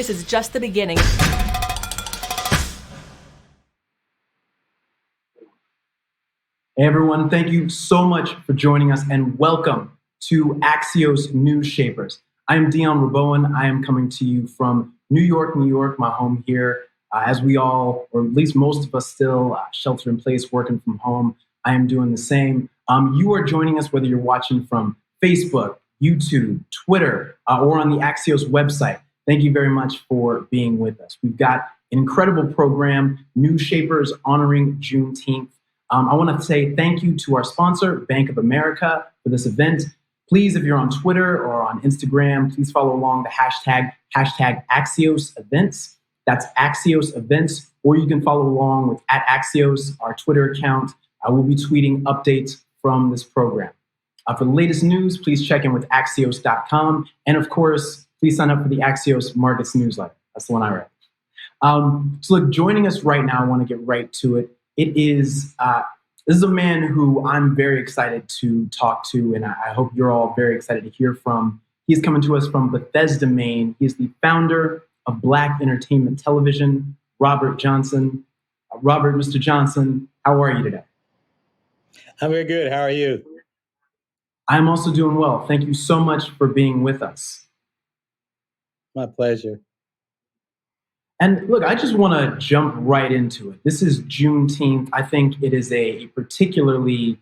This is just the beginning. Hey everyone, thank you so much for joining us and welcome to Axios News Shapers. I am Dion Rabowen. I am coming to you from New York, my home here. As we all, or at least most of us still shelter in place, working from home, I am doing the same. You are joining us whether you're watching from Facebook, YouTube, Twitter, or on the Axios website. Thank you very much for being with us. We've got an incredible program, News Shapers honoring Juneteenth. I want to say thank you to our sponsor, Bank of America, for this event. Please, if you're on Twitter or on Instagram, please follow along the hashtag Axios Events. That's Axios Events, or you can follow along with @Axios, our Twitter account. I will be tweeting updates from this program. For the latest news, please check in with Axios.com. And of course, please sign up for the Axios Markets newsletter. That's the one I read. So look, joining us right now, I want to get right to it. This is a man who I'm very excited to talk to, and I hope you're all very excited to hear from. He's coming to us from Bethesda, Maine. He's the founder of Black Entertainment Television, Robert Johnson. Mr. Johnson, how are you today? I'm very good. How are you? I'm also doing well. Thank you so much for being with us. My pleasure. And look, I just want to jump right into it. This is Juneteenth. I think it is a particularly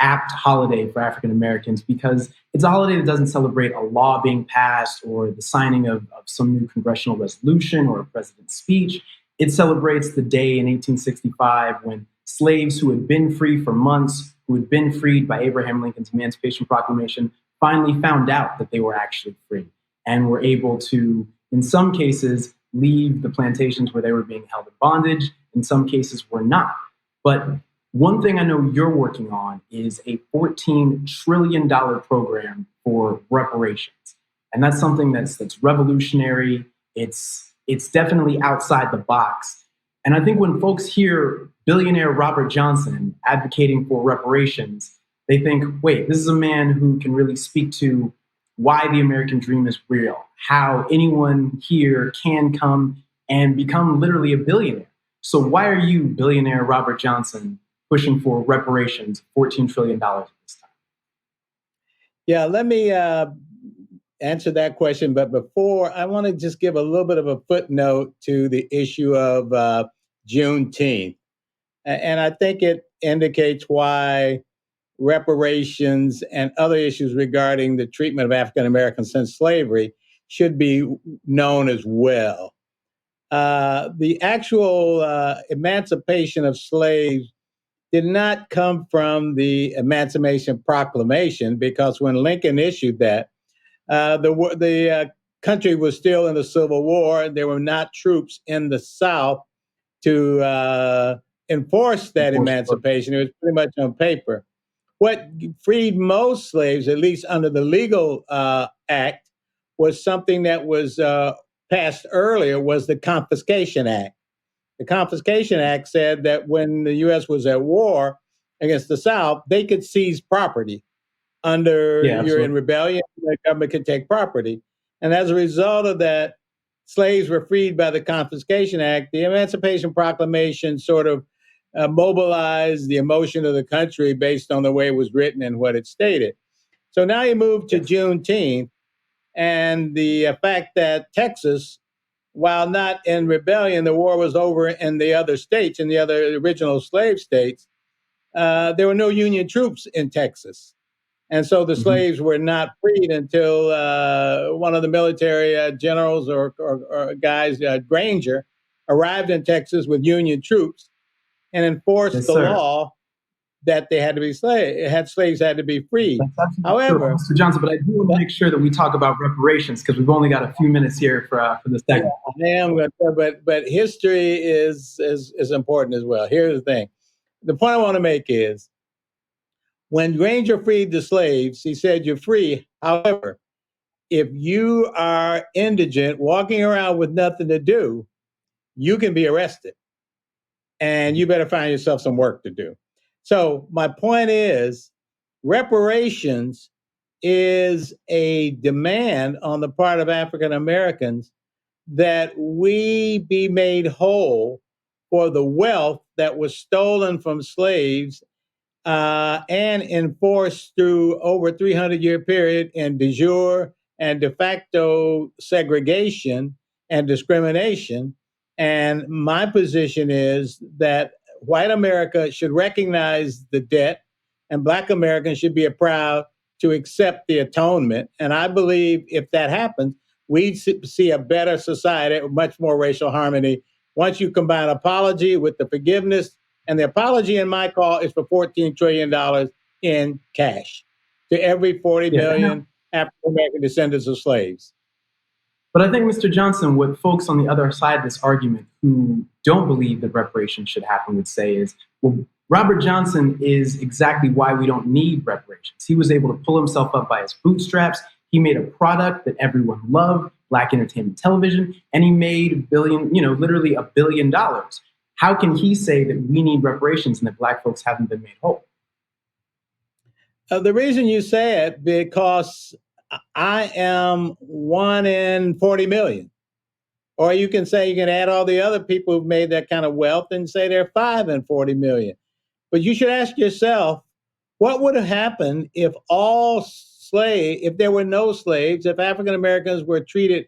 apt holiday for African Americans because it's a holiday that doesn't celebrate a law being passed or the signing of some new congressional resolution or a president's speech. It celebrates the day in 1865 when slaves who had been free for months, who had been freed by Abraham Lincoln's Emancipation Proclamation, finally found out that they were actually free and were able to, in some cases, leave the plantations where they were being held in bondage. In some cases were not. But one thing I know you're working on is a $14 trillion program for reparations. And that's something that's revolutionary. It's definitely outside the box. And I think when folks hear billionaire Robert Johnson advocating for reparations, they think, wait, this is a man who can really speak to why the American dream is real, how anyone here can come and become literally a billionaire. So why are you, billionaire Robert Johnson, pushing for reparations, $14 trillion at this time? Yeah, let me answer that question. But before, I want to just give a little bit of a footnote to the issue of Juneteenth. And I think it indicates why reparations and other issues regarding the treatment of African Americans since slavery should be known as well. The actual emancipation of slaves did not come from the Emancipation Proclamation, because when Lincoln issued that, the country was still in the Civil War, and there were not troops in the South to enforce that emancipation. It was pretty much on paper. What freed most slaves, at least under the legal act, was something that was passed earlier, was the Confiscation Act. The Confiscation Act said that when the U.S. was at war against the South, they could seize property. You're in rebellion, the government could take property. And as a result of that, slaves were freed by the Confiscation Act. The Emancipation Proclamation sort of mobilized the emotion of the country based on the way it was written and what it stated. So now you move to Juneteenth, and the fact that Texas, while not in rebellion, the war was over in the other states, in the other original slave states. There were no Union troops in Texas. And so the slaves were not freed until one of the military generals or guys, Granger, arrived in Texas with Union troops and enforced the law that they had to be slaves had to be freed. However, Mr. Johnson, but I do want to make sure that we talk about reparations because we've only got a few minutes here for this segment. But history is important as well. Here's the thing. The point I want to make is when Granger freed the slaves, he said, you're free. However, if you are indigent, walking around with nothing to do, you can be arrested. And you better find yourself some work to do. So my point is, reparations is a demand on the part of African Americans that we be made whole for the wealth that was stolen from slaves and enforced through over 300-year period in de jure and de facto segregation and discrimination. And my position is that white America should recognize the debt and Black Americans should be proud to accept the atonement. And I believe if that happens, we'd see a better society, much more racial harmony. Once you combine apology with the forgiveness, and the apology in my call is for $14 trillion in cash to every 40 million African-American descendants of slaves. But I think, Mr. Johnson, what folks on the other side of this argument who don't believe that reparations should happen would say is, well, Robert Johnson is exactly why we don't need reparations. He was able to pull himself up by his bootstraps. He made a product that everyone loved, Black entertainment television, and he made literally $1 billion. How can he say that we need reparations and that Black folks haven't been made whole? The reason you say it, because I am 1 in 40 million. Or you can say, you can add all the other people who've made that kind of wealth and say they're 5 in 40 million. But you should ask yourself, what would have happened if there were no slaves, if African Americans were treated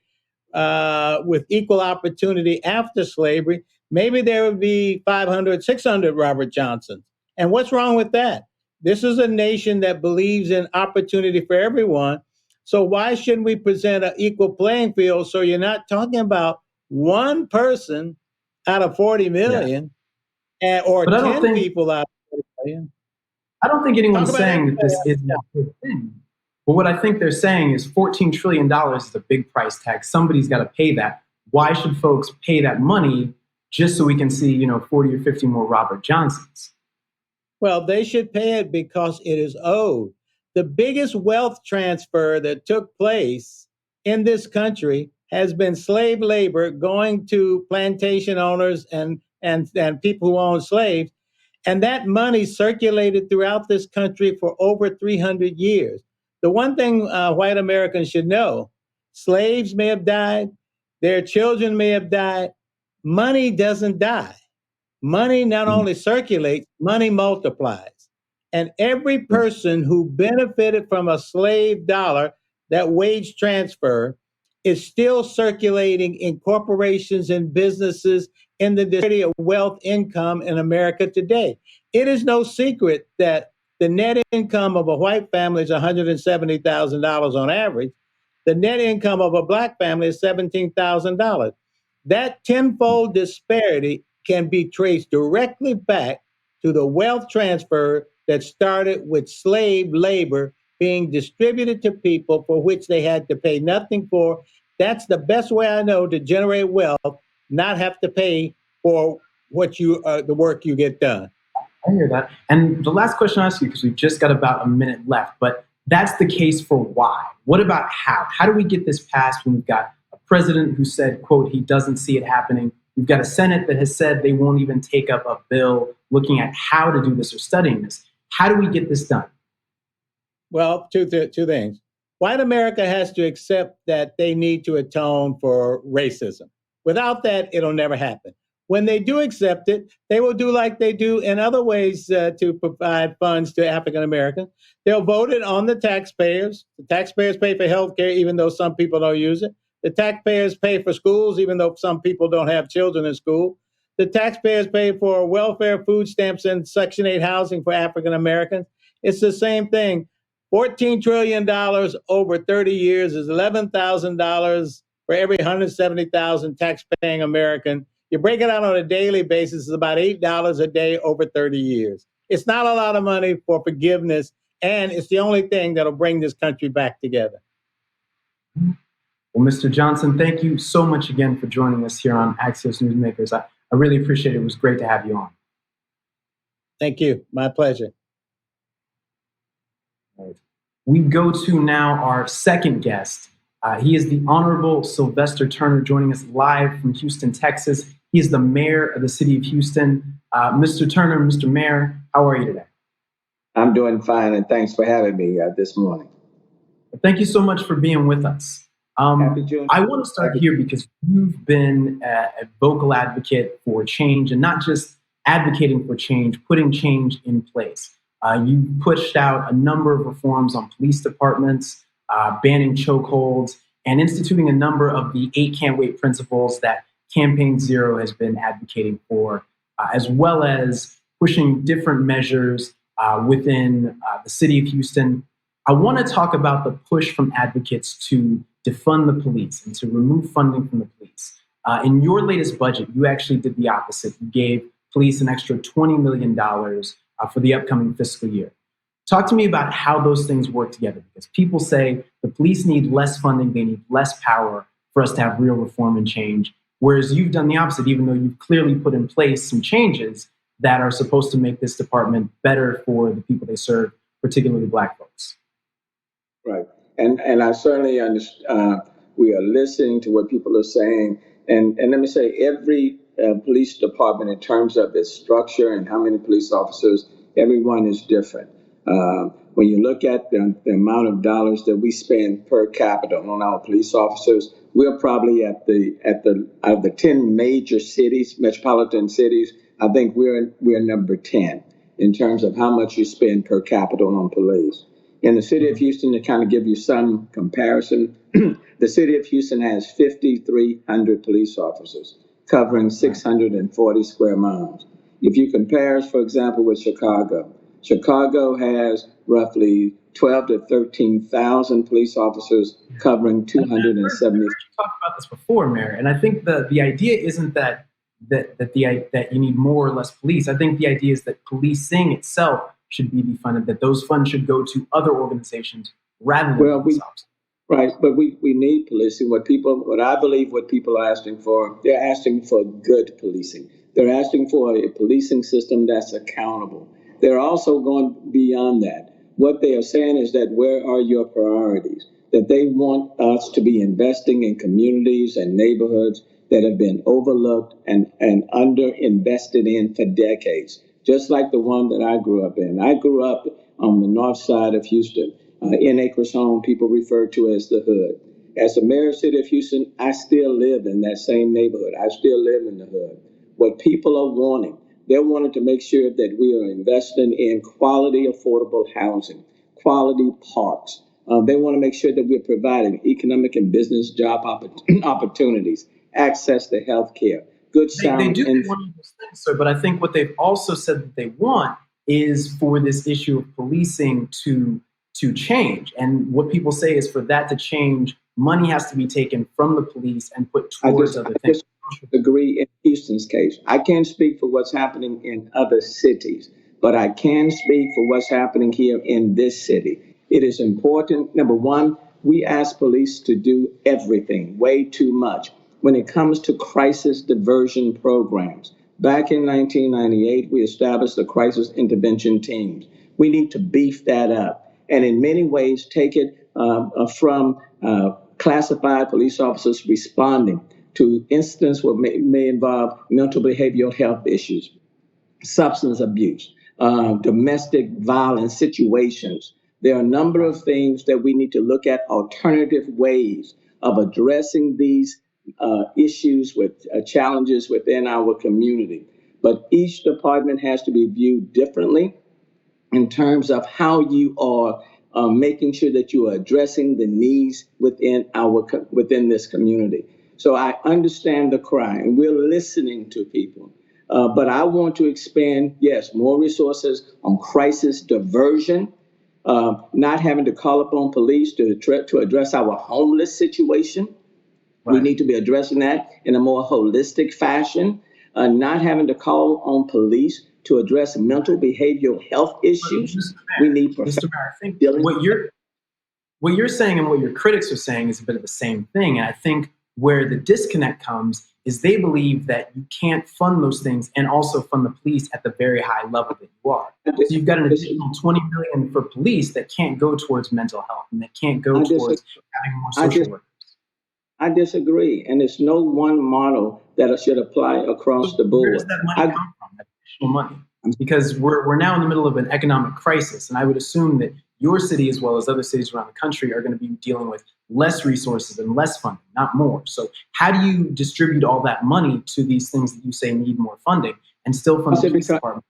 with equal opportunity after slavery? Maybe there would be 500, 600 Robert Johnsons. And what's wrong with that? This is a nation that believes in opportunity for everyone. So why shouldn't we present an equal playing field so you're not talking about one person out of 40 million or 10 people out of 40 million? I don't think anyone's saying that this is not a good thing. But what I think they're saying is $14 trillion is a big price tag. Somebody's got to pay that. Why should folks pay that money just so we can see, 40 or 50 more Robert Johnsons? Well, they should pay it because it is owed. The biggest wealth transfer that took place in this country has been slave labor going to plantation owners and people who own slaves. And that money circulated throughout this country for over 300 years. The one thing white Americans should know, slaves may have died, their children may have died. Money doesn't die. Money not only circulates, money multiplies. And every person who benefited from a slave dollar, that wage transfer, is still circulating in corporations and businesses in the distribution of wealth income in America today. It is no secret that the net income of a white family is $170,000 on average. The net income of a Black family is $17,000. That tenfold disparity can be traced directly back to the wealth transfer that started with slave labor being distributed to people for which they had to pay nothing for. That's the best way I know to generate wealth, not have to pay for the work you get done. I hear that. And the last question I ask you, because we've just got about a minute left, but that's the case for why. What about how? How do we get this passed when we've got a president who said, quote, he doesn't see it happening? We've got a Senate that has said they won't even take up a bill looking at how to do this or studying this. How do we get this done? Well, two things. White America has to accept that they need to atone for racism. Without that, it'll never happen. When they do accept it, they will do like they do in other ways to provide funds to African Americans. They'll vote it on the taxpayers. The taxpayers pay for health care, even though some people don't use it. The taxpayers pay for schools, even though some people don't have children in school. The taxpayers pay for welfare, food stamps, and Section 8 housing for African Americans. It's the same thing. $14 trillion over 30 years is $11,000 for every 170,000 tax-paying American. You break it out on a daily basis, it's about $8 a day over 30 years. It's not a lot of money for forgiveness, and it's the only thing that'll bring this country back together. Well, Mr. Johnson, thank you so much again for joining us here on Axios Newsmakers. I really appreciate it. It was great to have you on. Thank you. My pleasure. We go to now our second guest. He is the Honorable Sylvester Turner, joining us live from Houston, Texas. He is the mayor of the city of Houston. Mr. Turner, Mr. Mayor, how are you today? I'm doing fine, and thanks for having me this morning. Thank you so much for being with us. Happy June. I want to start here because you've been a vocal advocate for change, and not just advocating for change, putting change in place. You pushed out a number of reforms on police departments, banning chokeholds, and instituting a number of the 8 can't wait principles that Campaign Zero has been advocating for, as well as pushing different measures within the city of Houston. I want to talk about the push from advocates to defund the police and to remove funding from the police. In your latest budget, you actually did the opposite. You gave police an extra $20 million for the upcoming fiscal year. Talk to me about how those things work together, because people say the police need less funding, they need less power for us to have real reform and change, whereas you've done the opposite, even though you've clearly put in place some changes that are supposed to make this department better for the people they serve, particularly Black folks. Right. And I certainly understand. We are listening to what people are saying. And let me say, every police department, in terms of its structure and how many police officers, everyone is different. When you look at the amount of dollars that we spend per capita on our police officers, we're probably out of the 10 major cities, metropolitan cities, I think we're number 10 in terms of how much you spend per capita on police. In the city of Houston, to kind of give you some comparison, the city of Houston has 5,300 police officers covering 640 square miles. If you compare, for example, with Chicago, Chicago has roughly 12 to 13,000 police officers covering 270. We talked about this before, Mayor, and I think the idea isn't that you need more or less police. I think the idea is that policing itself should be defunded, that those funds should go to other organizations rather than police officers. Right, but we need policing. What I believe what people are asking for, they're asking for good policing. They're asking for a policing system that's accountable. They're also going beyond that. What they are saying is that where are your priorities? That they want us to be investing in communities and neighborhoods that have been overlooked and under-invested in for decades, just like the one that I grew up in. I grew up on the north side of Houston. In Acres Home, people refer to as the hood. As the mayor of the city of Houston, I still live in that same neighborhood. I still live in the hood. What people are wanting, they're wanting to make sure that we are investing in quality, affordable housing, quality parks. They want to make sure that we're providing economic and business job opportunities, access to health care, good sound. They do want of those things, sir, but I think what they've also said that they want is for this issue of policing to change. And what people say is for that to change, money has to be taken from the police and put towards other things. I agree in Houston's case. I can't speak for what's happening in other cities, but I can speak for what's happening here in this city. It is important. Number one, we ask police to do everything, way too much, when it comes to crisis diversion programs. Back in 1998, we established the crisis intervention teams. We need to beef that up. And in many ways, take it from classified police officers responding to incidents that may involve mental behavioral health issues, substance abuse, domestic violence situations. There are a number of things that we need to look at, alternative ways of addressing these issues with challenges within our community. But each department has to be viewed differently in terms of how you are making sure that you are addressing the needs within this community. So I understand the cry, and we're listening to people. But I want to expand, yes, more resources on crisis diversion, not having to call upon police to address our homeless situation. Right. We need to be addressing that in a more holistic fashion, not having to call on police to address mental behavioral health issues. We need Mr. Mayor, I think what you're saying and what your critics are saying is a bit of the same thing. And I think where the disconnect comes is they believe that you can't fund those things and also fund the police at the very high level that you are. So you've got an additional $20 million for police that can't go towards mental health and that can't go towards having more social workers. I disagree. And there's no one model that should apply across the board. Where does that money come from, that additional money? Because we're now in the middle of an economic crisis, and I would assume that your city, as well as other cities around the country, are going to be dealing with less resources and less funding, not more. So how do you distribute all that money to these things that you say need more funding and still fund the police department?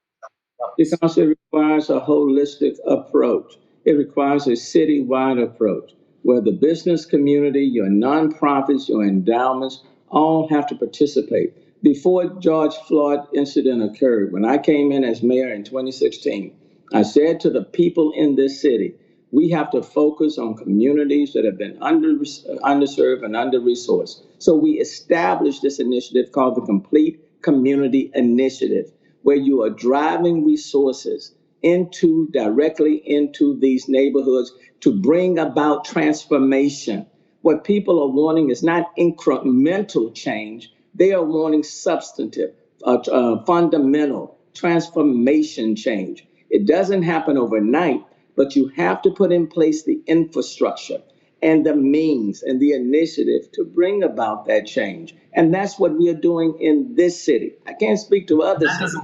Because it requires a holistic approach. It requires a citywide approach where the business community, your nonprofits, your endowments all have to participate. Before George Floyd incident occurred, when I came in as mayor in 2016, I said to the people in this city, we have to focus on communities that have been underserved and under-resourced. So we established this initiative called the Complete Community Initiative, where you are driving resources directly into these neighborhoods to bring about transformation. What people are wanting is not incremental change. They are wanting substantive, fundamental transformation change. It doesn't happen overnight, but you have to put in place the infrastructure and the means and the initiative to bring about that change. And that's what we are doing in this city. I can't speak to other cities,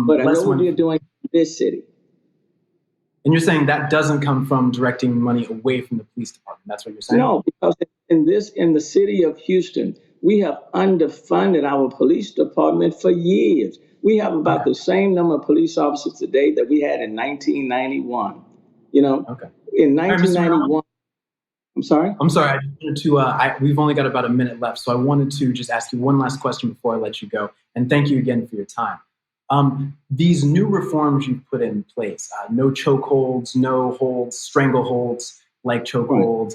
but I know what we are doing in this city. And you're saying that doesn't come from directing money away from the police department. That's what you're saying? No, because in the city of Houston, we have underfunded our police department for years. We have about the same number of police officers today that we had in 1991. In 1991. I'm sorry? I'm sorry. I wanted to, we've only got about a minute left, so I wanted to just ask you one last question before I let you go. And thank you again for your time. These new reforms you've put in place, no chokeholds, no holds, strangleholds like chokeholds,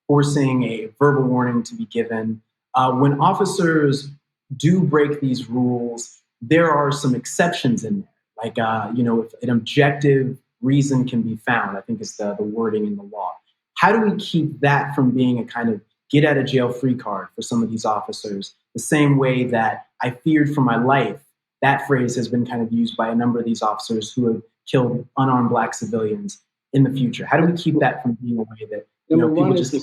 forcing a verbal warning to be given. When officers do break these rules, there are some exceptions in there. Like, if an objective reason can be found, I think is the wording in the law. How do we keep that from being a kind of get out of jail free card for some of these officers, the same way that I feared for my life? That phrase has been kind of used by a number of these officers who have killed unarmed Black civilians in the future. How do we keep that from being a way that people just... Number one is the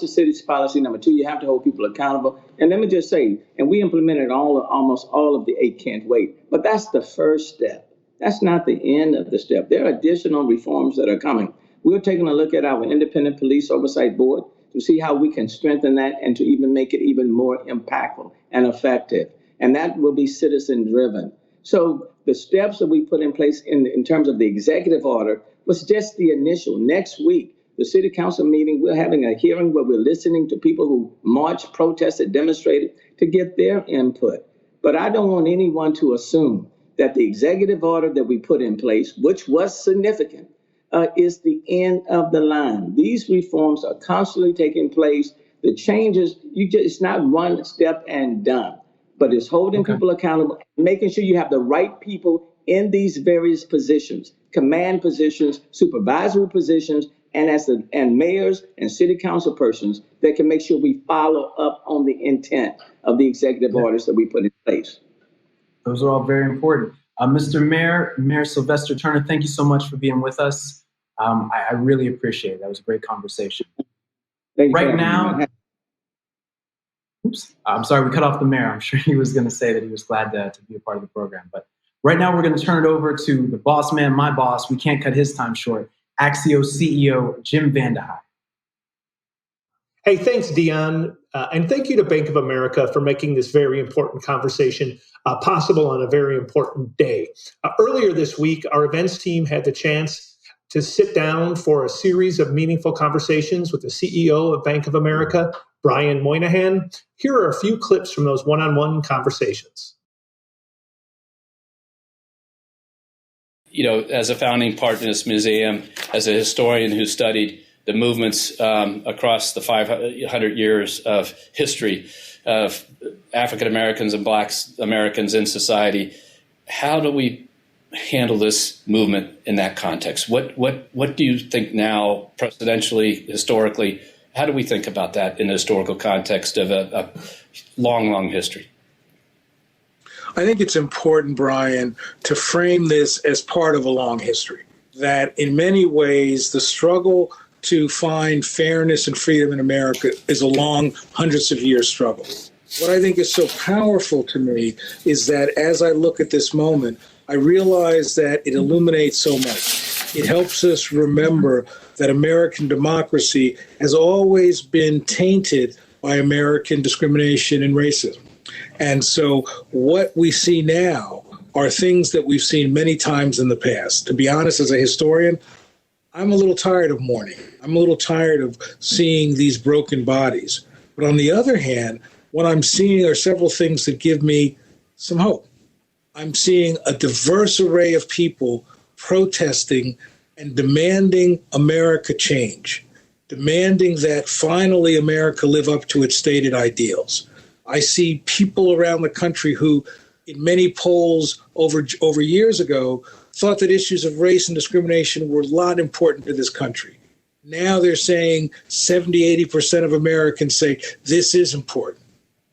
city's policy. Number two, you have to hold people accountable. And let me just say, and we implemented almost all of the 8 can't wait, but that's the first step. That's not the end of the step. There are additional reforms that are coming. We're taking a look at our independent police oversight board to see how we can strengthen that and to even make it even more impactful and effective. And that will be citizen driven. So the steps that we put in place in terms of the executive order was just the initial. Next week, the city council meeting, we're having a hearing where we're listening to people who marched, protested, demonstrated to get their input. But I don't want anyone to assume that the executive order that we put in place, which was significant, is the end of the line. These reforms are constantly taking place. The changes, it's not one step and done, but it's holding people accountable, making sure you have the right people in these various positions, command positions, supervisory positions, and mayors and city council persons that can make sure we follow up on the intent of the executive orders that we put in place. Those are all very important. Mr. Mayor Sylvester Turner, thank you so much for being with us. I really appreciate it. That was a great conversation. Right now, I'm sorry, we cut off the mayor. I'm sure he was going to say that he was glad to be a part of the program. But right now, we're going to turn it over to the boss man, my boss. We can't cut his time short. Axios CEO, Jim Vandehei. Hey, thanks, Dion. And thank you to Bank of America for making this very important conversation possible on a very important day. Earlier this week, our events team had the chance to sit down for a series of meaningful conversations with the CEO of Bank of America, Brian Moynihan. Here are a few clips from those one-on-one conversations. As a founding partner in this museum, as a historian who studied the movements across the 500 years of history of African Americans and Black Americans in society, how do we handle this movement in that context? What do you think now, precedentially, historically? How do we think about that in the historical context of a long, long history? I think it's important, Brian, to frame this as part of a long history, that in many ways the struggle to find fairness and freedom in America is a long, hundreds of years struggle. What I think is so powerful to me is that as I look at this moment, I realize that it illuminates so much. it helps us remember that American democracy has always been tainted by American discrimination and racism. And so what we see now are things that we've seen many times in the past. To be honest, as a historian, I'm a little tired of mourning. I'm a little tired of seeing these broken bodies. But on the other hand, what I'm seeing are several things that give me some hope. I'm seeing a diverse array of people protesting and demanding America change, demanding that finally America live up to its stated ideals. I see people around the country who, in many polls over years ago, thought that issues of race and discrimination were not important to this country. Now they're saying 70, 80% of Americans say this is important.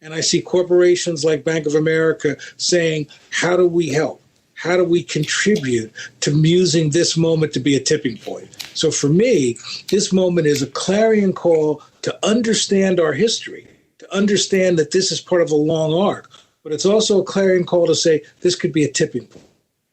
And I see corporations like Bank of America saying, how do we help? How do we contribute to using this moment to be a tipping point? So for me, this moment is a clarion call to understand our history, to understand that this is part of a long arc. But it's also a clarion call to say this could be a tipping point.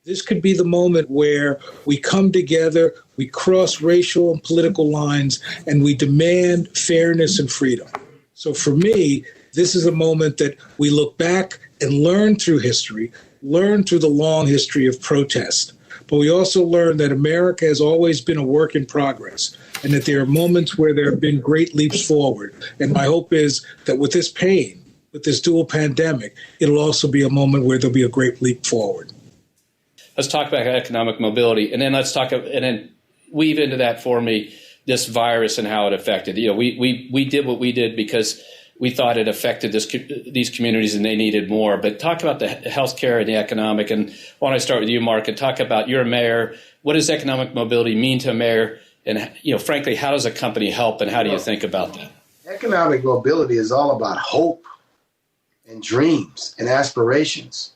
This could be the moment where we come together, we cross racial and political lines, and we demand fairness and freedom. So for me, this is a moment that we look back and learn through history, learn through the long history of protest. But we also learn that America has always been a work in progress and that there are moments where there have been great leaps forward. And my hope is that with this pain, with this dual pandemic, it'll also be a moment where there'll be a great leap forward. Let's talk about economic mobility, and then and then weave into that for me this virus and how it affected. We did what we did because we thought it affected these communities and they needed more. But talk about the healthcare and the economic. And why don't I start with you, Mark, and talk about your mayor. What does economic mobility mean to a mayor? And frankly, how does a company help? And how do you think about that? Economic mobility is all about hope and dreams and aspirations.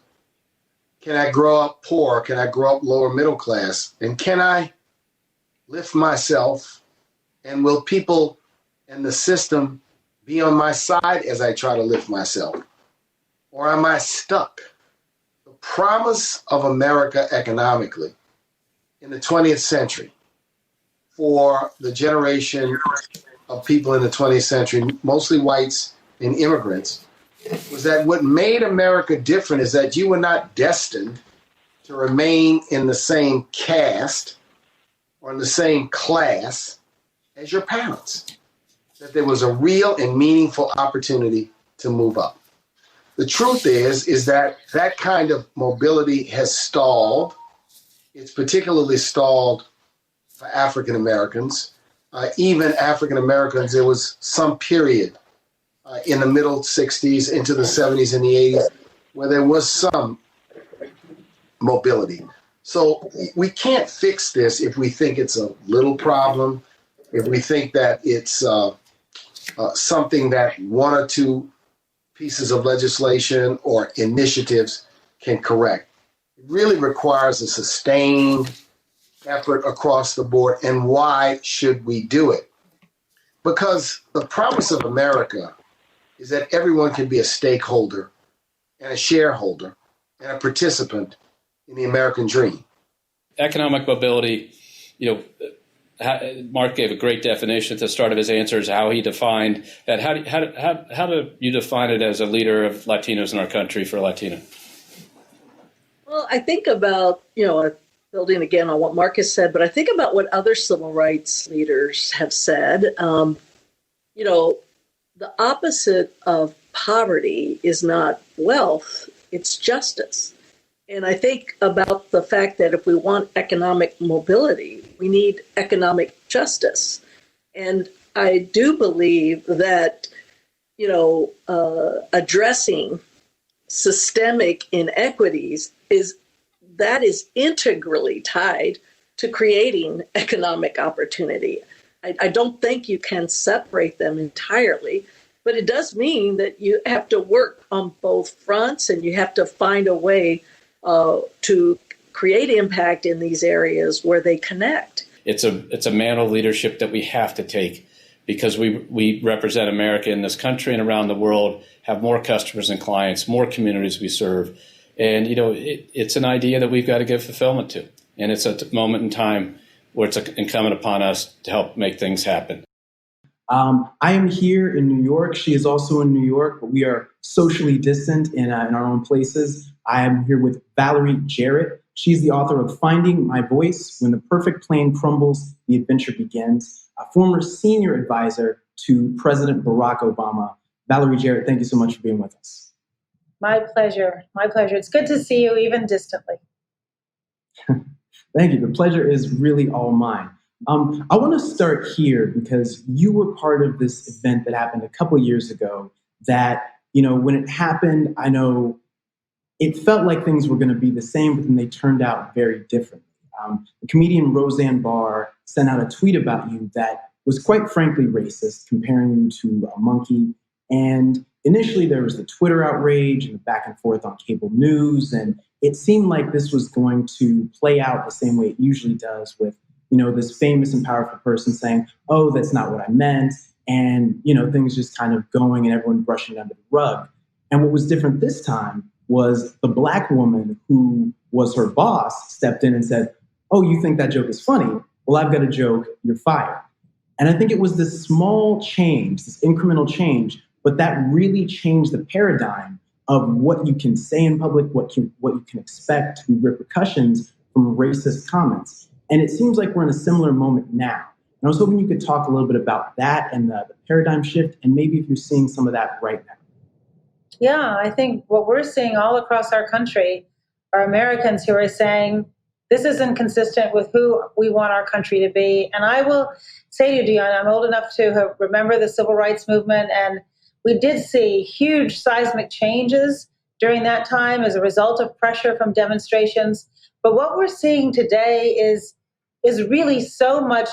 Can I grow up poor? Can I grow up lower middle class? And can I lift myself? And will people and the system be on my side as I try to lift myself? Or am I stuck? The promise of America economically in the 20th century for the generation of people in the 20th century, mostly whites and immigrants, was that what made America different is that you were not destined to remain in the same caste or in the same class as your parents. That there was a real and meaningful opportunity to move up. The truth is that that kind of mobility has stalled. It's particularly stalled for African Americans. Even African Americans, there was some period in the middle 60s into the 70s and the 80s where there was some mobility. So we can't fix this if we think it's a little problem, if we think that it's something that one or two pieces of legislation or initiatives can correct. It really requires a sustained effort across the board. And why should we do it? Because the promise of America is that everyone can be a stakeholder and a shareholder and a participant in the American dream. Economic mobility, Mark gave a great definition at the start of his answers, how he defined that. How do you define it as a leader of Latinos in our country for Latino? Well, I think about, building again on what Mark has said, but I think about what other civil rights leaders have said. The opposite of poverty is not wealth, it's justice. And I think about the fact that if we want economic mobility, we need economic justice. And I do believe that, addressing systemic inequities is integrally tied to creating economic opportunity. I don't think you can separate them entirely, but it does mean that you have to work on both fronts and you have to find a way to create impact in these areas where they connect. It's a mantle of leadership that we have to take because we represent America in this country and around the world, have more customers and clients, more communities we serve. And, it's an idea that we've got to give fulfillment to. And it's a moment in time where it's incumbent upon us to help make things happen. I am here in New York. She is also in New York, but we are socially distant in our own places. I am here with Valerie Jarrett. She's the author of Finding My Voice, When the Perfect Plan Crumbles, the Adventure Begins, a former senior advisor to President Barack Obama. Valerie Jarrett, thank you so much for being with us. My pleasure. My pleasure. It's good to see you, even distantly. Thank you. The pleasure is really all mine. I want to start here because you were part of this event that happened a couple of years ago that, when it happened, I know it felt like things were going to be the same, but then they turned out very differently. The comedian Roseanne Barr sent out a tweet about you that was quite frankly racist, comparing you to a monkey. And initially there was the Twitter outrage and the back and forth on cable news. And it seemed like this was going to play out the same way it usually does with, this famous and powerful person saying, oh, that's not what I meant. And, things just kind of going and everyone brushing it under the rug. And what was different this time was the Black woman who was her boss stepped in and said, oh, you think that joke is funny? Well, I've got a joke, you're fired. And I think it was this small change, this incremental change, but that really changed the paradigm of what you can say in public, what you can expect to be repercussions from racist comments. And it seems like we're in a similar moment now. And I was hoping you could talk a little bit about that and the paradigm shift, and maybe if you're seeing some of that right now. Yeah, I think what we're seeing all across our country are Americans who are saying, this isn't consistent with who we want our country to be. And I will say to you, Dion, I'm old enough to remember the civil rights movement, and we did see huge seismic changes during that time as a result of pressure from demonstrations. But what we're seeing today is really so much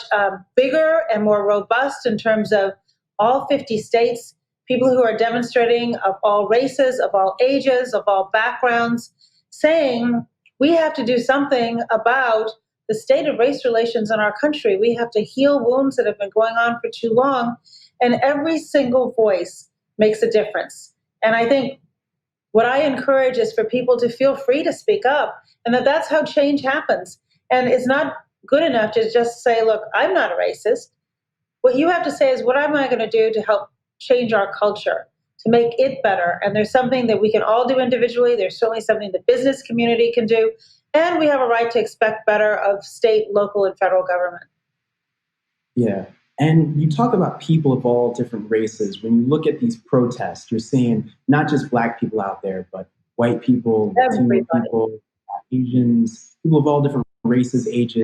bigger and more robust in terms of all 50 states, people who are demonstrating of all races, of all ages, of all backgrounds, saying we have to do something about the state of race relations in our country. We have to heal wounds that have been going on for too long. And every single voice makes a difference. And I think what I encourage is for people to feel free to speak up, and that's how change happens. And it's not good enough to just say, look, I'm not a racist. What you have to say is, what am I going to do to help change our culture, to make it better? And there's something that we can all do individually. There's certainly something the business community can do. And we have a right to expect better of state, local, and federal government. Yeah. And you talk about people of all different races. When you look at these protests, you're seeing not just Black people out there, but white people, Latino people, Asians, people of all different races, ages.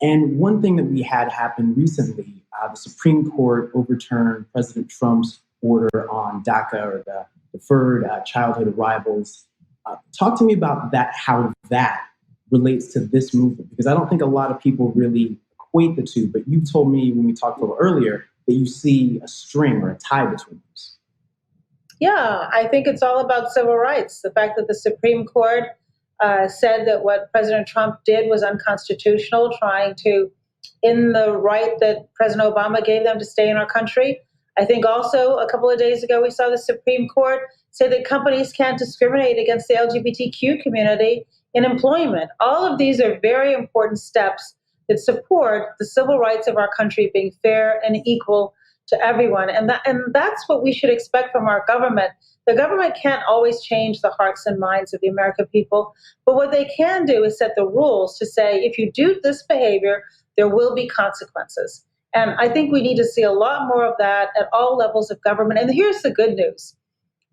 And one thing that we had happen recently, the Supreme Court overturned President Trump's order on DACA, or the Deferred Childhood Arrivals. Talk to me about that, how that relates to this movement, because I don't think a lot of people really equate the two, but you told me when we talked a little earlier that you see a string or a tie between those. Yeah, I think it's all about civil rights. The fact that the Supreme Court said that what President Trump did was unconstitutional, trying to end the right that President Obama gave them to stay in our country. I think also a couple of days ago, we saw the Supreme Court say that companies can't discriminate against the LGBTQ community in employment. All of these are very important steps that support the civil rights of our country being fair and equal to everyone. And that's what we should expect from our government. The government can't always change the hearts and minds of the American people, but what they can do is set the rules to say, if you do this behavior, there will be consequences. And I think we need to see a lot more of that at all levels of government. And here's the good news.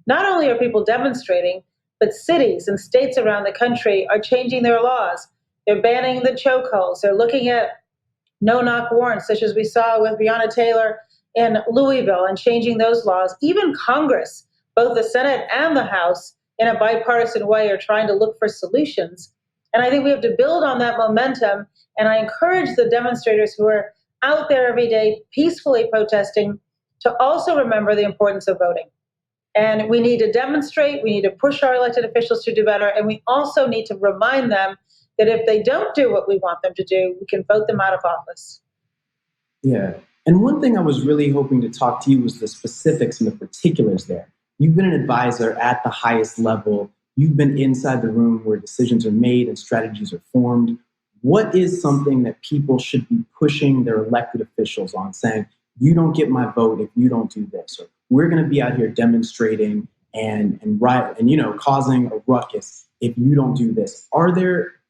Not only are people demonstrating, but cities and states around the country are changing their laws. They're banning the chokeholds. They're looking at no-knock warrants, such as we saw with Breonna Taylor in Louisville, and changing those laws. Even Congress, both the Senate and the House, in a bipartisan way, are trying to look for solutions. And I think we have to build on that momentum. And I encourage the demonstrators who are out there every day peacefully protesting to also remember the importance of voting. And we need to demonstrate, we need to push our elected officials to do better, and we also need to remind them that if they don't do what we want them to do, we can vote them out of office. Yeah. And one thing I was really hoping to talk to you was the specifics and the particulars there. You've been an advisor at the highest level. You've been inside the room where decisions are made and strategies are formed. what is something that people should be pushing their elected officials on, saying, you don't get my vote if you don't do this, or we're going to be out here demonstrating and riot and, causing a ruckus if you don't do this?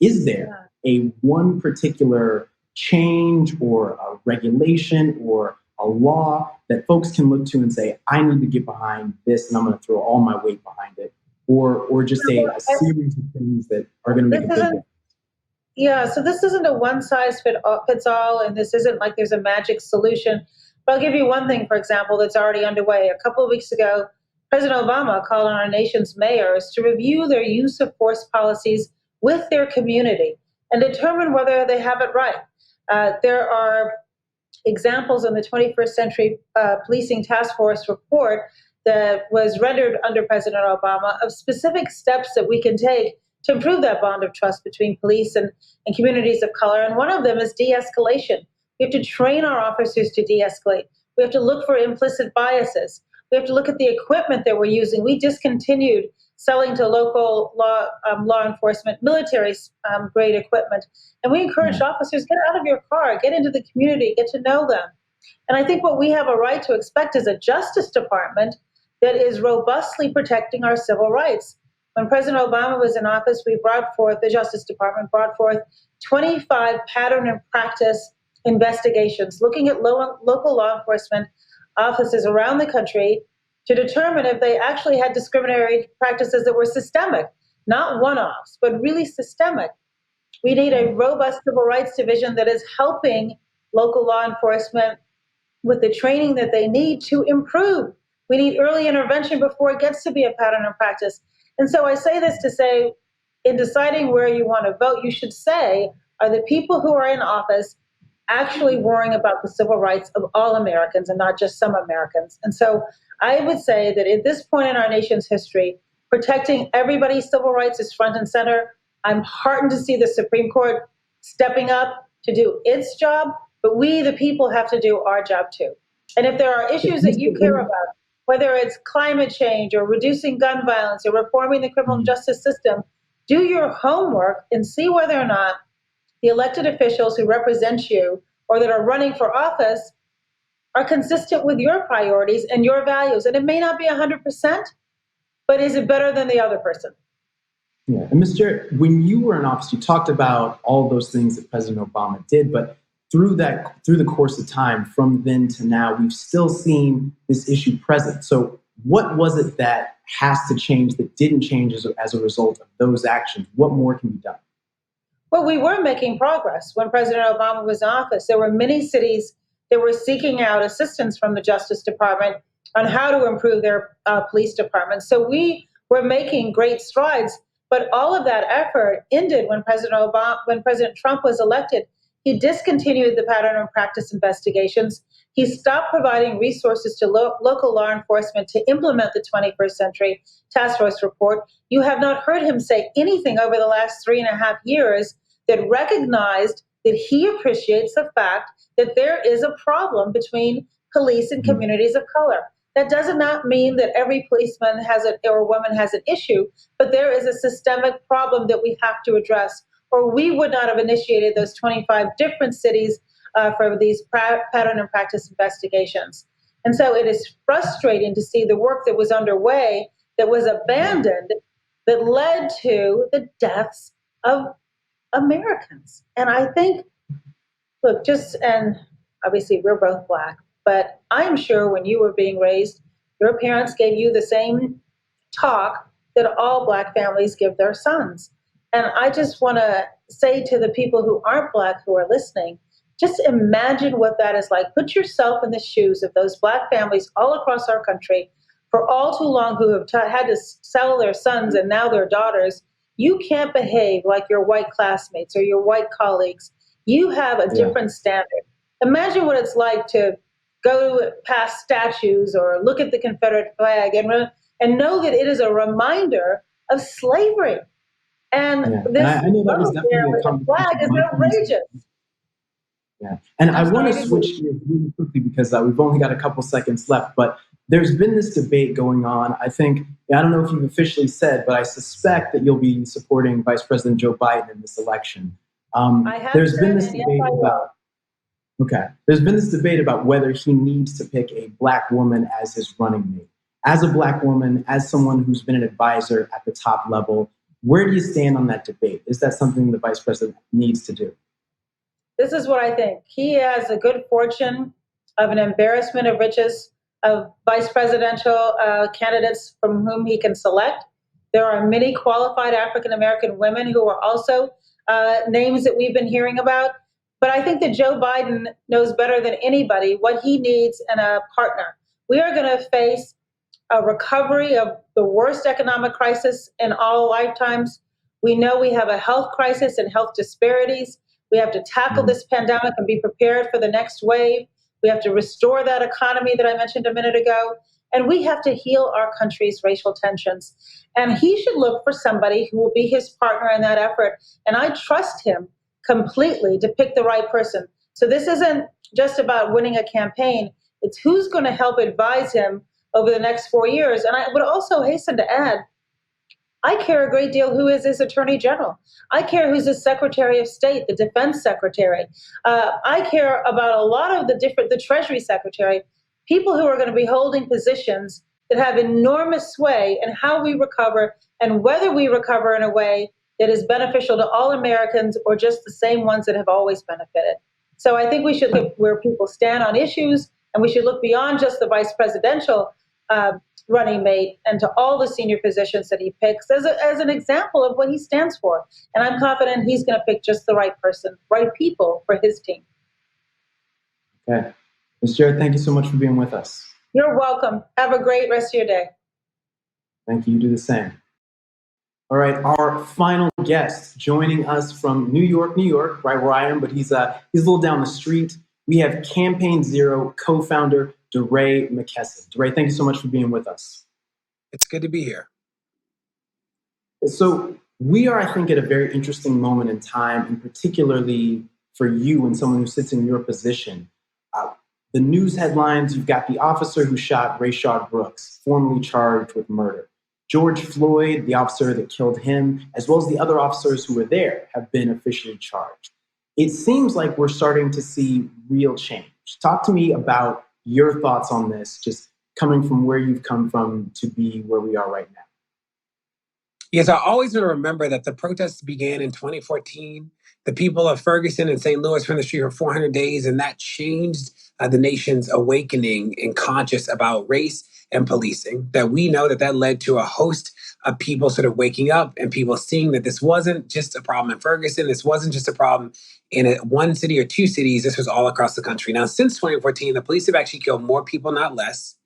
Is there a one particular change or a regulation or a law that folks can look to and say, I need to get behind this and I'm going to throw all my weight behind it, or just a series of things that are going to make a big difference? Yeah, so this isn't a one-size-fits-all, and this isn't like there's a magic solution. But I'll give you one thing, for example, that's already underway. A couple of weeks ago, President Obama called on our nation's mayors to review their use of force policies with their community and determine whether they have it right. There are examples in the 21st Century Policing Task Force report that was rendered under President Obama of specific steps that we can take to improve that bond of trust between police and communities of color. And one of them is de-escalation. We have to train our officers to de-escalate. We have to look for implicit biases. We have to look at the equipment that we're using. We discontinued selling to local law enforcement military grade equipment. And we encouraged officers, get out of your car, get into the community, get to know them. And I think what we have a right to expect is a Justice Department that is robustly protecting our civil rights. When President Obama was in office, the Justice Department brought forth 25 pattern and practice investigations looking at local law enforcement offices around the country to determine if they actually had discriminatory practices that were systemic, not one-offs, but really systemic. We need a robust civil rights division that is helping local law enforcement with the training that they need to improve. We need early intervention before it gets to be a pattern and practice. And so I say this to say, in deciding where you want to vote, you should say, are the people who are in office actually worrying about the civil rights of all Americans and not just some Americans? And so I would say that at this point in our nation's history, protecting everybody's civil rights is front and center. I'm heartened to see the Supreme Court stepping up to do its job, but we, the people, have to do our job too. And if there are issues that you care about, whether it's climate change or reducing gun violence or reforming the criminal justice system, do your homework and see whether or not the elected officials who represent you or that are running for office are consistent with your priorities and your values. And it may not be 100%, but is it better than the other person? Yeah, and Ms. Jarrett, when you were in office, you talked about all those things that President Obama did, but through the course of time, from then to now, we've still seen this issue present. So what was it that has to change that didn't change as a result of those actions? What more can be done? Well, we were making progress when President Obama was in office. There were many cities that were seeking out assistance from the Justice Department on how to improve their police departments. So we were making great strides, but all of that effort ended when President Trump was elected. He discontinued the pattern and practice investigations. He stopped providing resources to local law enforcement to implement the 21st Century Task Force report. You have not heard him say anything over the last 3.5 years that recognized that he appreciates the fact that there is a problem between police and communities of color. That does not mean that every policeman or woman has an issue, but there is a systemic problem that we have to address, or we would not have initiated those 25 different cities for these pattern and practice investigations. And so it is frustrating to see the work that was underway that was abandoned that led to the deaths of Americans. And I think, look, and obviously we're both Black, but I'm sure when you were being raised, your parents gave you the same talk that all Black families give their sons. And I just want to say to the people who aren't Black who are listening, just imagine what that is like. Put yourself in the shoes of those Black families all across our country for all too long who have had to sell their sons and now their daughters. You can't behave like your white classmates or your white colleagues. You have a different standard. Imagine what it's like to go past statues or look at the Confederate flag and know that it is a reminder of slavery. And this I know that was definitely a flag is outrageous. Yeah, and I want to switch gears really quickly because we've only got a couple seconds left, but there's been this debate going on. I don't know if you've officially said, but I suspect that you'll be supporting Vice President Joe Biden in this election. I have There's been said, this and yes, debate I will. about Okay. There's been this debate about whether he needs to pick a Black woman as his running mate. As a Black woman, as someone who's been an advisor at the top level, where do you stand on that debate? Is that something the vice president needs to do? This is what I think. He has a good fortune of an embarrassment of riches of vice presidential candidates from whom he can select. There are many qualified African American women who are also names that we've been hearing about. But I think that Joe Biden knows better than anybody what he needs in a partner. We are going to face a recovery of the worst economic crisis in all lifetimes. We know we have a health crisis and health disparities. We have to tackle this pandemic and be prepared for the next wave. We have to restore that economy that I mentioned a minute ago. And we have to heal our country's racial tensions. And he should look for somebody who will be his partner in that effort. And I trust him completely to pick the right person. So this isn't just about winning a campaign. It's who's going to help advise him over the next 4 years. And I would also hasten to add, I care a great deal who is his attorney general. I care who's his secretary of state, the defense secretary. I care about a lot of the treasury secretary, people who are going to be holding positions that have enormous sway in how we recover and whether we recover in a way that is beneficial to all Americans or just the same ones that have always benefited. So I think we should look where people stand on issues, and we should look beyond just the vice presidential running mate and to all the senior positions that he picks as an example of what he stands for. And I'm confident he's going to pick just the right person, right people for his team. Okay. Ms. Jarrett, thank you so much for being with us. You're welcome. Have a great rest of your day. Thank you. You do the same. All right, our final guest joining us from New York, right where I am, but he's a little down the street. We have Campaign Zero co-founder DeRay Mckesson. DeRay, thank you so much for being with us. It's good to be here. So we are, I think, at a very interesting moment in time, and particularly for you and someone who sits in your position. The news headlines, you've got the officer who shot Rayshard Brooks, formerly charged with murder. George Floyd, the officer that killed him, as well as the other officers who were there, have been officially charged. It seems like we're starting to see real change. Talk to me about your thoughts on this, just coming from where you've come from to be where we are right now. Yes, I always want to remember that the protests began in 2014. The people of Ferguson and St. Louis were in the street for 400 days, and that changed the nation's awakening and conscious about race and policing. That we know that led to a host of people sort of waking up and people seeing that this wasn't just a problem in Ferguson. This wasn't just a problem in one city or two cities. This was all across the country. Now, since 2014, the police have actually killed more people, not less.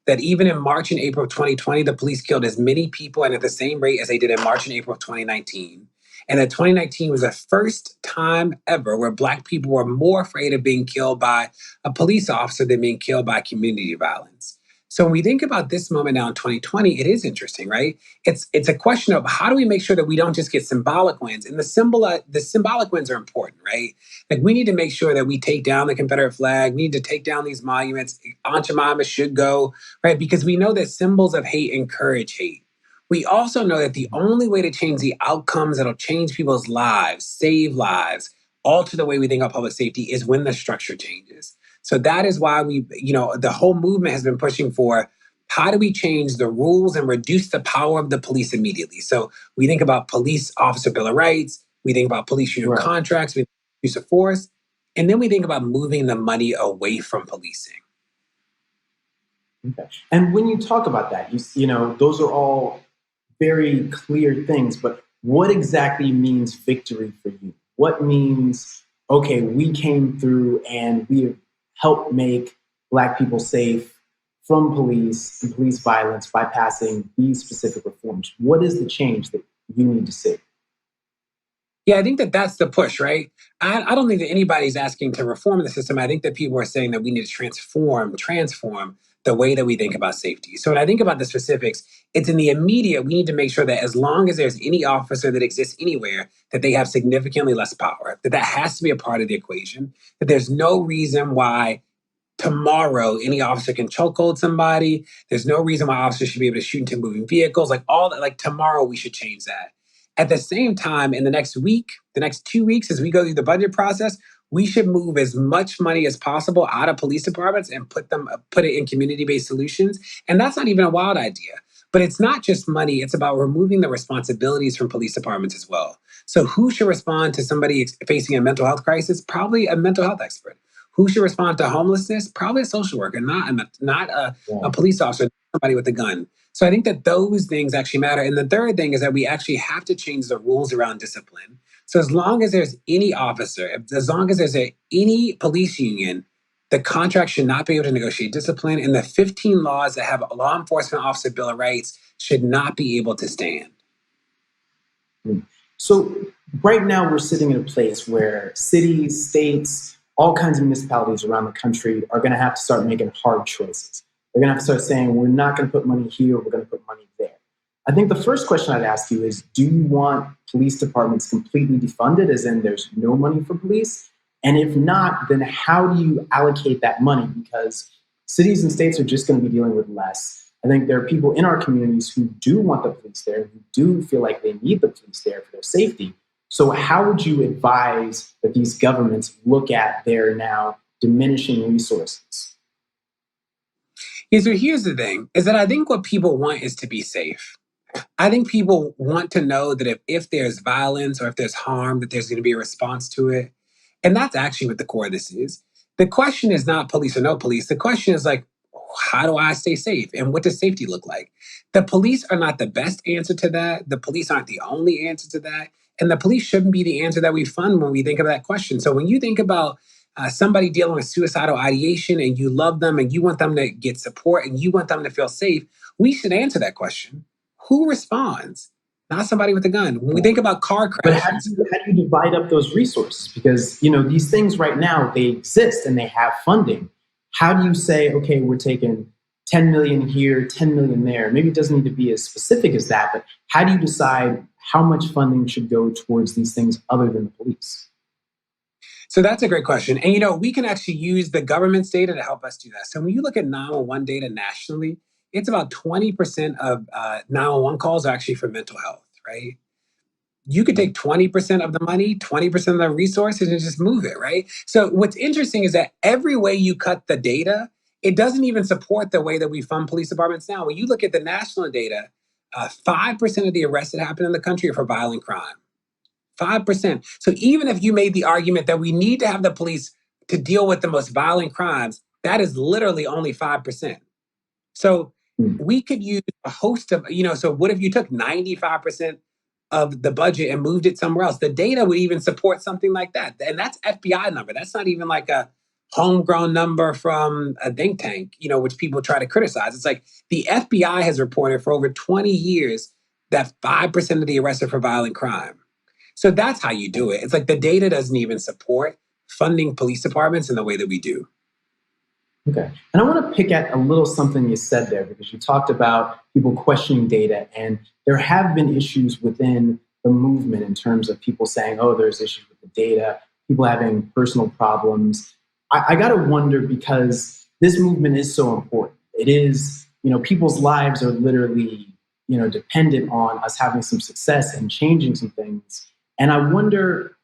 That even in March and April of 2020, the police killed as many people and at the same rate as they did in March and April of 2019. And that 2019 was the first time ever where Black people were more afraid of being killed by a police officer than being killed by community violence. So when we think about this moment now in 2020, it is interesting, right? It's a question of how do we make sure that we don't just get symbolic wins? And the symbolic wins are important, right? Like we need to make sure that we take down the Confederate flag. We need to take down these monuments. Aunt Jemima should go, right? Because we know that symbols of hate encourage hate. We also know that the only way to change the outcomes that'll change people's lives, save lives, alter the way we think about public safety is when the structure changes. So that is why the whole movement has been pushing for how do we change the rules and reduce the power of the police immediately? So we think about police officer bill of rights, we think about police union contracts, we think about use of force, and then we think about moving the money away from policing. Okay. And when you talk about that, you know, those are all very clear things, but what exactly means victory for you? What means, okay, we came through and we have helped make Black people safe from police and police violence by passing these specific reforms? What is the change that you need to see? Yeah, I think that's the push, right? I don't think that anybody's asking to reform the system. I think that people are saying that we need to transform the way that we think about safety. So when I think about the specifics, it's in the immediate, we need to make sure that as long as there's any officer that exists anywhere, that they have significantly less power, that has to be a part of the equation, that there's no reason why tomorrow any officer can chokehold somebody. There's no reason why officers should be able to shoot into moving vehicles, like all that, like tomorrow we should change that. At the same time, in the next week, the next 2 weeks, as we go through the budget process, we should move as much money as possible out of police departments and put it in community-based solutions. And that's not even a wild idea. But it's not just money, it's about removing the responsibilities from police departments as well. So who should respond to somebody facing a mental health crisis? Probably a mental health expert. Who should respond to homelessness? Probably a social worker, not a police officer, somebody with a gun. So I think that those things actually matter. And the third thing is that we actually have to change the rules around discipline. So as long as there's any officer, as long as there's any police union, the contract should not be able to negotiate discipline, and the 15 laws that have a law enforcement officer Bill of Rights should not be able to stand. So right now we're sitting in a place where cities, states, all kinds of municipalities around the country are going to have to start making hard choices. They're going to have to start saying, we're not going to put money here, we're going to put money there. I think the first question I'd ask you is, do you want police departments completely defunded, as in there's no money for police? And if not, then how do you allocate that money? Because cities and states are just going to be dealing with less. I think there are people in our communities who do want the police there, who do feel like they need the police there for their safety. So how would you advise that these governments look at their now diminishing resources? Yeah, so here's the thing, is that I think what people want is to be safe. I think people want to know that if there's violence or if there's harm, that there's going to be a response to it. And that's actually what the core of this is. The question is not police or no police. The question is like, how do I stay safe? And what does safety look like? The police are not the best answer to that. The police aren't the only answer to that. And the police shouldn't be the answer that we fund when we think of that question. So when you think about somebody dealing with suicidal ideation and you love them and you want them to get support and you want them to feel safe, we should answer that question. Who responds? Not somebody with a gun. When we think about car crashes. But how do you divide up those resources? Because, these things right now, they exist and they have funding. How do you say, okay, we're taking 10 million here, 10 million there? Maybe it doesn't need to be as specific as that, but how do you decide how much funding should go towards these things other than the police? So that's a great question. And, we can actually use the government's data to help us do that. So when you look at 911 data nationally, it's about 20% of 911 calls are actually for mental health, right? You could take 20% of the money, 20% of the resources and just move it, right? So what's interesting is that every way you cut the data, it doesn't even support the way that we fund police departments now. When you look at the national data, 5% of the arrests that happen in the country are for violent crime. 5%. So even if you made the argument that we need to have the police to deal with the most violent crimes, that is literally only 5%. So we could use a host of, so what if you took 95% of the budget and moved it somewhere else? The data would even support something like that. And that's FBI number. That's not even like a homegrown number from a think tank, which people try to criticize. It's like the FBI has reported for over 20 years that 5% of the arrests are for violent crime. So that's how you do it. It's like the data doesn't even support funding police departments in the way that we do. Okay. And I want to pick at a little something you said there, because you talked about people questioning data, and there have been issues within the movement in terms of people saying, oh, there's issues with the data, people having personal problems. I got to wonder, because this movement is so important. It is, people's lives are literally, dependent on us having some success and changing some things. And I wonder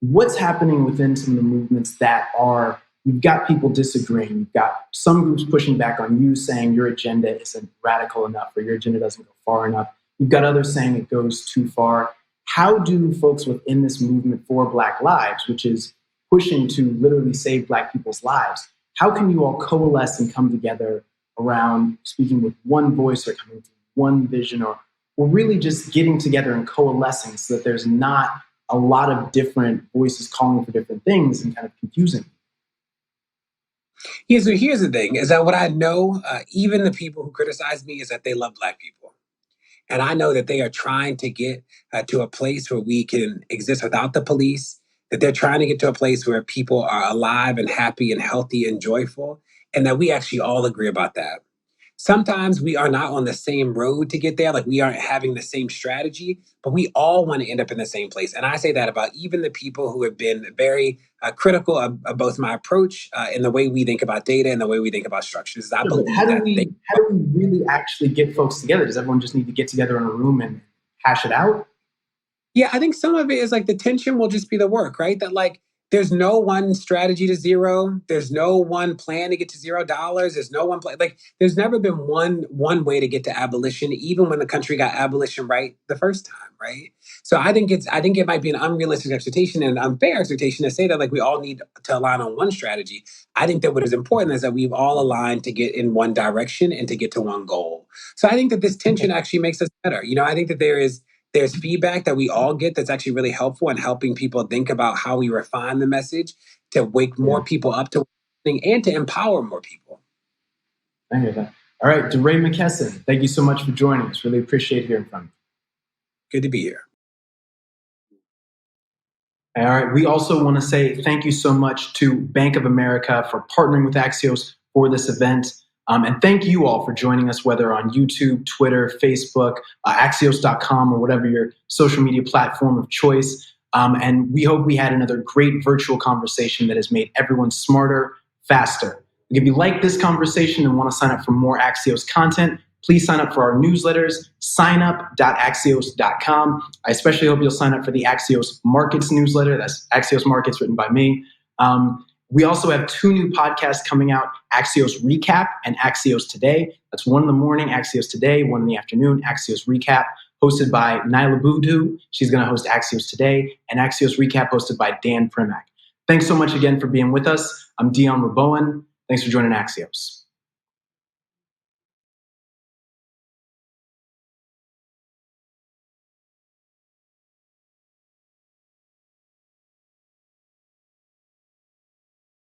what's happening within some of the movements that are, you've got people disagreeing. You've got some groups pushing back on you, saying your agenda isn't radical enough or your agenda doesn't go far enough. You've got others saying it goes too far. How do folks within this movement for Black lives, which is pushing to literally save Black people's lives, how can you all coalesce and come together around speaking with one voice or coming to one vision, or really just getting together and coalescing so that there's not a lot of different voices calling for different things and kind of confusing? Yeah, so here's the thing, is that what I know, even the people who criticize me, is that they love Black people. And I know that they are trying to get to a place where we can exist without the police, that they're trying to get to a place where people are alive and happy and healthy and joyful, and that we actually all agree about that. Sometimes we are not on the same road to get there, like we aren't having the same strategy, but we all want to end up in the same place. And I say that about even the people who have been very critical of both my approach and the way we think about data and the way we think about structures. I believe how do we really actually get folks together? Does everyone just need to get together in a room and hash it out? Yeah, I think some of it is like the tension will just be the work, right? That like there's no one strategy to zero. There's no one plan to get to $0. There's no one plan. Like there's never been one way to get to abolition, even when the country got abolition right the first time, right? So I think it might be an unrealistic expectation and an unfair expectation to say that like we all need to align on one strategy. I think that what is important is that we've all aligned to get in one direction and to get to one goal. So I think that this tension actually makes us better. I think that there's feedback that we all get that's actually really helpful in helping people think about how we refine the message to wake more people up to and to empower more people. I hear that. All right, DeRay Mckesson, thank you so much for joining us. Really appreciate hearing from you. Good to be here. All right, we also want to say thank you so much to Bank of America for partnering with Axios for this event. And thank you all for joining us, whether on YouTube, Twitter, Facebook, Axios.com, or whatever your social media platform of choice. And we hope we had another great virtual conversation that has made everyone smarter, faster. If you like this conversation and want to sign up for more Axios content, please sign up for our newsletters, signup.axios.com. I especially hope you'll sign up for the Axios Markets newsletter. That's Axios Markets written by me. We also have 2 new podcasts coming out, Axios Recap and Axios Today. That's one in the morning, Axios Today, one in the afternoon, Axios Recap, hosted by Nyla Boodoo. She's going to host Axios Today, and Axios Recap hosted by Dan Primack. Thanks so much again for being with us. I'm Dion Rabowen. Thanks for joining Axios.